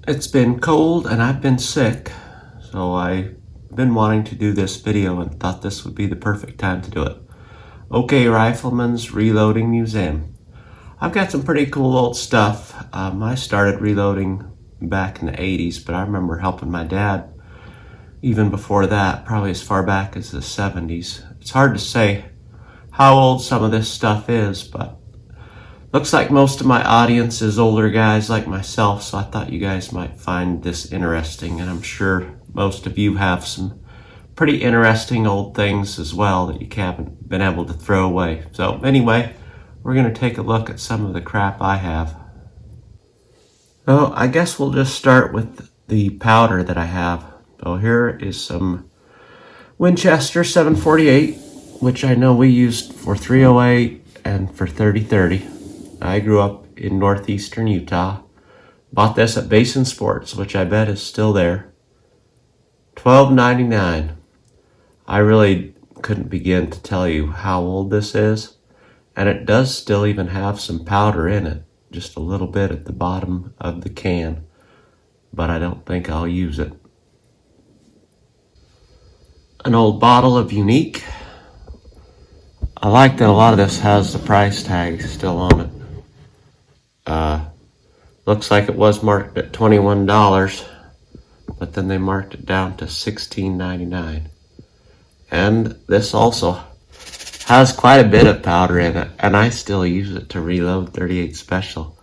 It's been cold and I've been sick, so I've been wanting to do this video and thought this would be the perfect time to do it. OK Rifleman's Reloading Museum. I've got some pretty cool old stuff. I started reloading back in the 80s, but I remember helping my dad even before that, probably as far back as the 70s. It's hard to say how old some of this stuff is, but looks like most of my audience is older guys like myself, so I thought you guys might find this interesting, and I'm sure most of you have some pretty interesting old things as well that you haven't been able to throw away. So anyway, we're going to take a look at some of the crap I have. So I guess we'll just start with the powder that I have. So here is some Winchester 748, which I know we used for 308 and for 30-30. I grew up in northeastern Utah. Bought this at Basin Sports, which I bet is still there. $12.99. I really couldn't begin to tell you how old this is, and it does still even have some powder in it, just a little bit at the bottom of the can, but I don't think I'll use it. An old bottle of Unique. I like that a lot of this has the price tag still on it. Looks like it was marked at $21, but then they marked it down to $16.99. And this also has quite a bit of powder in it, and I still use it to reload 38 Special.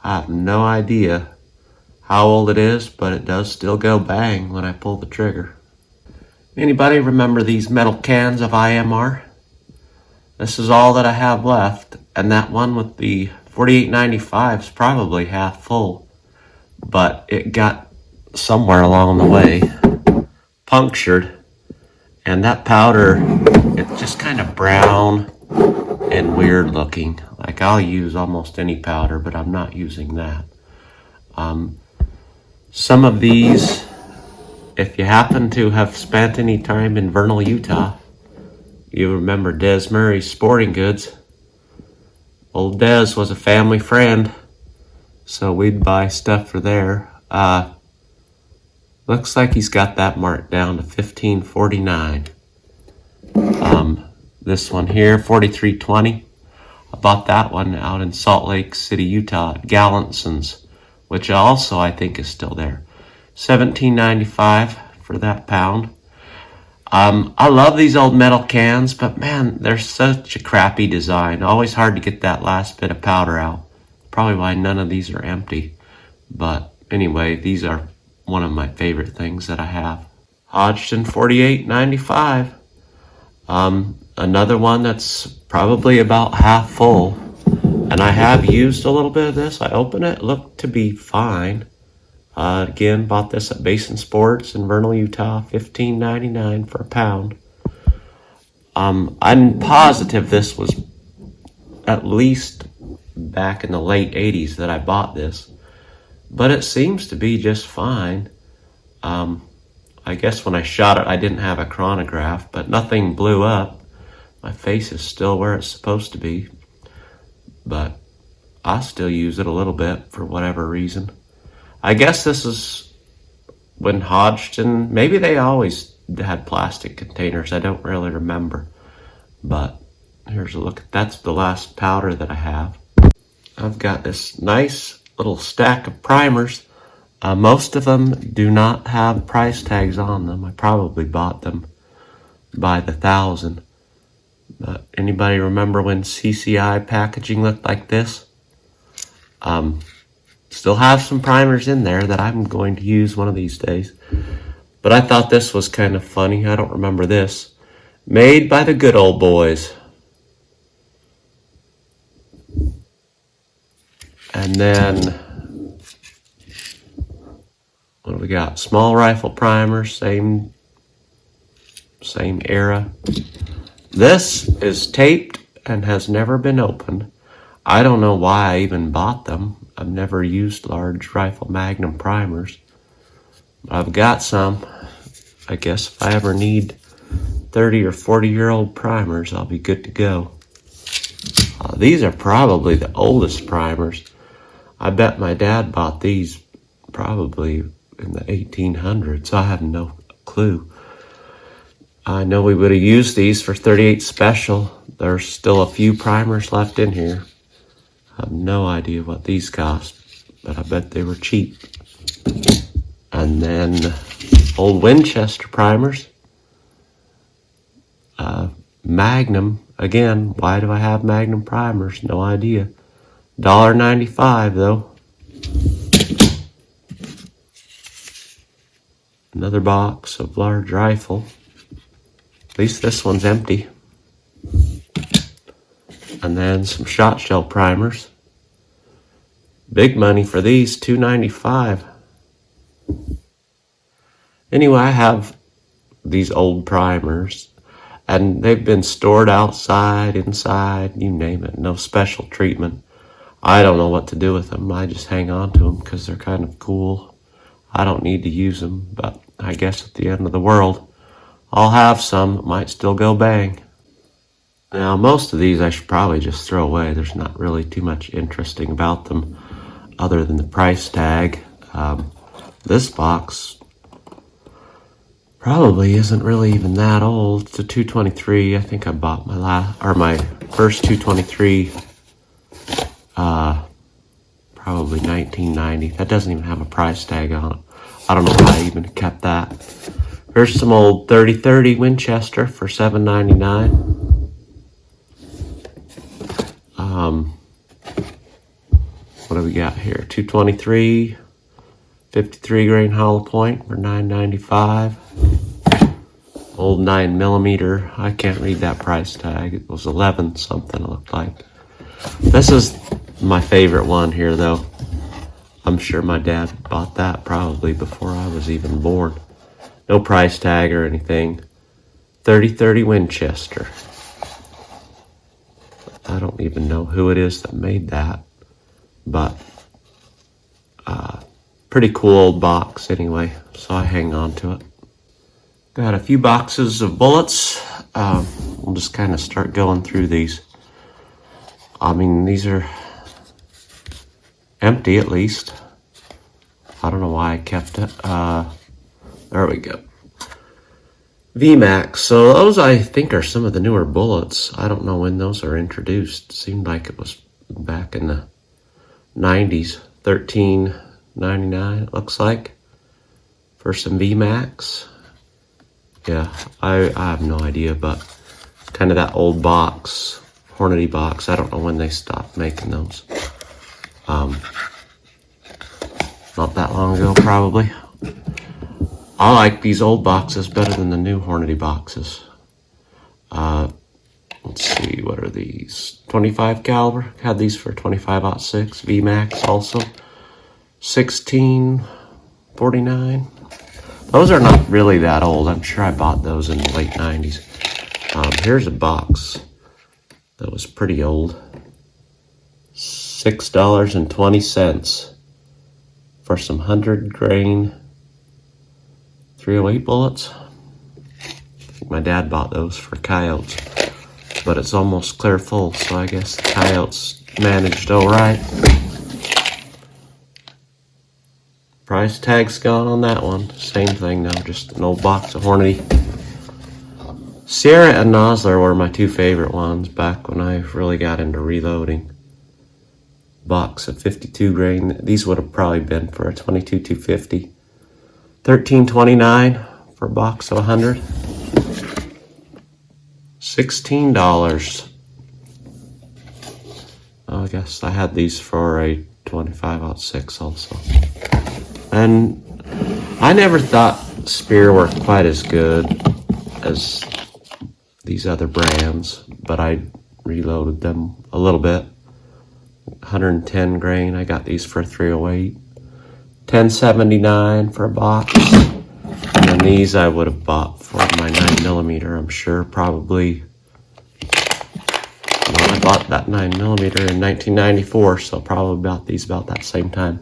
I have no idea how old it is, but it does still go bang when I pull the trigger. Anybody remember these metal cans of IMR? This is all that I have left, and that one with the 48.95 is probably half full, but it got somewhere along the way punctured, and that powder, it's just kind of brown and weird looking. Like, I'll use almost any powder, but I'm not using that. Some of these, if you happen to have spent any time in Vernal, Utah, you remember Des Murray's Sporting Goods. Old Des was a family friend, so we'd buy stuff for there. Looks like he's got that marked down to $15.49. This one here, 4320. I bought that one out in Salt Lake City, Utah at Gallantson's, which also I think is still there. $17.95 for that pound. I love these old metal cans, but man, they're such a crappy design. Always hard to get that last bit of powder out. Probably why none of these are empty. But anyway, these are one of my favorite things that I have. Hodgson 48.95. Another one that's probably about half full. And I have used a little bit of this. I opened it, looked to be fine. Again, bought this at Basin Sports in Vernal, Utah, $15.99 for a pound. I'm positive this was at least back in the late 80s that I bought this, but it seems to be just fine. I guess when I shot it, I didn't have a chronograph, but nothing blew up. My face is still where it's supposed to be, but I still use it a little bit for whatever reason. I guess this is when Hodgson, maybe they always had plastic containers, I don't really remember. But here's a look, that's the last powder that I have. I've got this nice little stack of primers. Most of them do not have price tags on them. I probably bought them by the thousand. But anybody remember when CCI packaging looked like this? Still have some primers in there that I'm going to use one of these days. But I thought this was kind of funny. I don't remember this. Made by the good old boys. And then, what do we got? Small rifle primers, same era. This is taped and has never been opened. I don't know why I even bought them. I've never used large rifle magnum primers. I've got some. I guess if I ever need 30 or 40-year-old primers, I'll be good to go. These are probably the oldest primers. I bet my dad bought these probably in the 1800s. I have no clue. I know we would have used these for 38 special. There's still a few primers left in here. I have no idea what these cost, but I bet they were cheap. And then old Winchester primers. Magnum, again, why do I have Magnum primers? No idea. $1.95 though. Another box of large rifle. At least this one's empty. And then some shot shell primers. Big money for these, $2.95. Anyway, I have these old primers, and they've been stored outside, inside, you name it. No special treatment. I don't know what to do with them. I just hang on to them because they're kind of cool. I don't need to use them, but I guess at the end of the world, I'll have some. It might still go bang. Now, most of these I should probably just throw away. There's not really too much interesting about them other than the price tag. This box probably isn't really even that old. It's a 223. I think I bought my first 223 probably 1990. That doesn't even have a price tag on it. I don't know why I even kept that. Here's some old 3030 Winchester for $7.99. What do we got here? 223, 53 grain hollow point for $9.95. Old 9mm. I can't read that price tag. It was 11 something, it looked like. This is my favorite one here, though. I'm sure my dad bought that probably before I was even born. No price tag or anything. 3030 Winchester. I don't even know who it is that made that, but pretty cool old box anyway, so I hang on to it. Got a few boxes of bullets. We'll just kind of start going through these. I mean, these are empty at least. I don't know why I kept it. There we go. VMAX. So those I think are some of the newer bullets. I don't know when those are introduced. Seemed like it was back in the 90s. $13.99 it looks like for some VMAX. Yeah, I have no idea, but kind of that old box, Hornady box. I don't know when they stopped making those. Not that long ago, probably. I like these old boxes better than the new Hornady boxes. Let's see, what are these? 25 caliber. Had these for 25-06 VMAX also. 1649. Those are not really that old. I'm sure I bought those in the late 90s. Here's a box that was pretty old. $6.20 for some 100 grain 308 bullets. I think my dad bought those for coyotes, but it's almost clear full, so I guess the coyotes managed all right. Price tag's gone on that one. Same thing now, just an old box of Hornady. Sierra and Nosler were my two favorite ones back when I really got into reloading. Box of 52 grain. These would have probably been for a 22-250. $13.29 for a box of 100. $16. I guess I had these for a 25-06 also. And I never thought Spear were quite as good as these other brands, but I reloaded them a little bit. 110 grain, I got these for 308. $10.79 for a box. And then these I would have bought for my 9mm, I'm sure, probably. Well, I bought that 9mm in 1994, so probably bought these about that same time.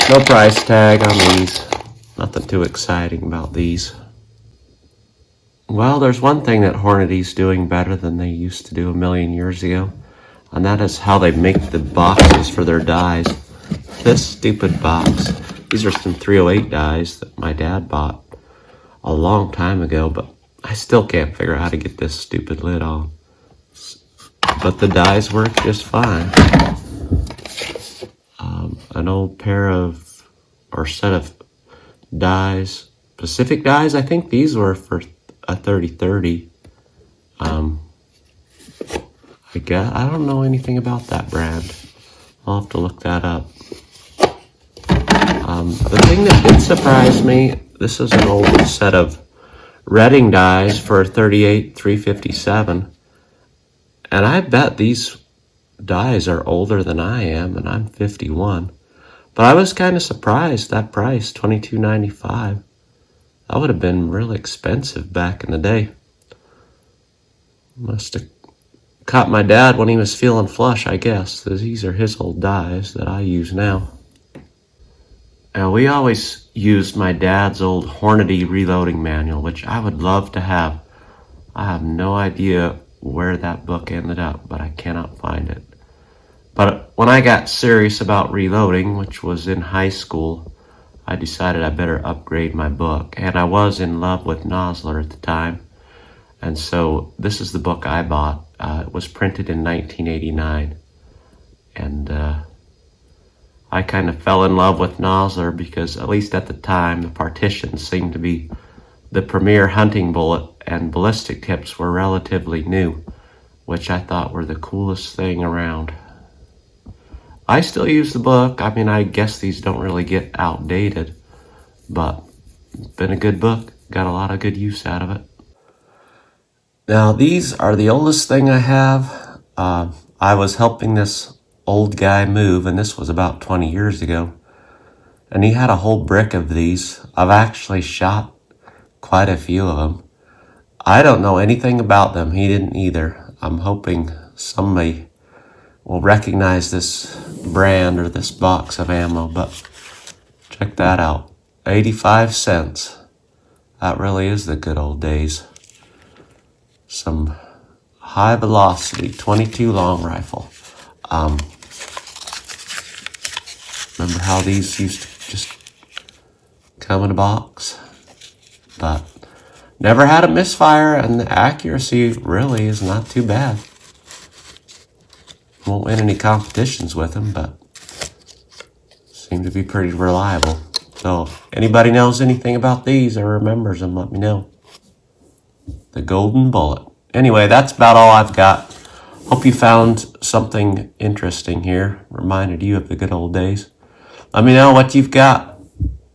No price tag on these. Nothing too exciting about these. Well, there's one thing that Hornady's doing better than they used to do a million years ago, and that is how they make the boxes for their dies. This stupid box These are some 308 dies that my dad bought a long time ago, but I still can't figure out how to get this stupid lid on. But the dies work just fine. An old pair of, or set of dies, Pacific dies. I think these were for a 30-30. I guess, I don't know anything about that brand. I'll have to look that up. The thing that did surprise me, this is an old set of Redding dies for a 38 357. And I bet these dies are older than I am, and I'm 51. But I was kind of surprised that price, $22.95. That would have been really expensive back in the day. Must have caught my dad when he was feeling flush, I guess. These are his old dies that I use now. Now, we always used my dad's old Hornady reloading manual, which I would love to have. I have no idea where that book ended up, but I cannot find it. But when I got serious about reloading, which was in high school, I decided I better upgrade my book. And I was in love with Nosler at the time. And so this is the book I bought. It was printed in 1989. And I kind of fell in love with Nosler because, at least at the time, the partitions seemed to be the premier hunting bullet, and ballistic tips were relatively new, which I thought were the coolest thing around. I still use the book. I mean, I guess these don't really get outdated, but it's been a good book. Got a lot of good use out of it. Now, these are the oldest thing I have. I was helping this old guy move, and this was about 20 years ago. And he had a whole brick of these. I've actually shot quite a few of them. I don't know anything about them. He didn't either. I'm hoping somebody will recognize this brand or this box of ammo, but check that out. 85 cents. That really is the good old days. Some high velocity 22 long rifle. Remember how these used to just come in a box? But never had a misfire, and the accuracy really is not too bad. Won't win any competitions with them, but seem to be pretty reliable. So if anybody knows anything about these or remembers them, let me know. The golden bullet. Anyway, that's about all I've got. Hope you found something interesting here. Reminded you of the good old days. Let me know what you've got.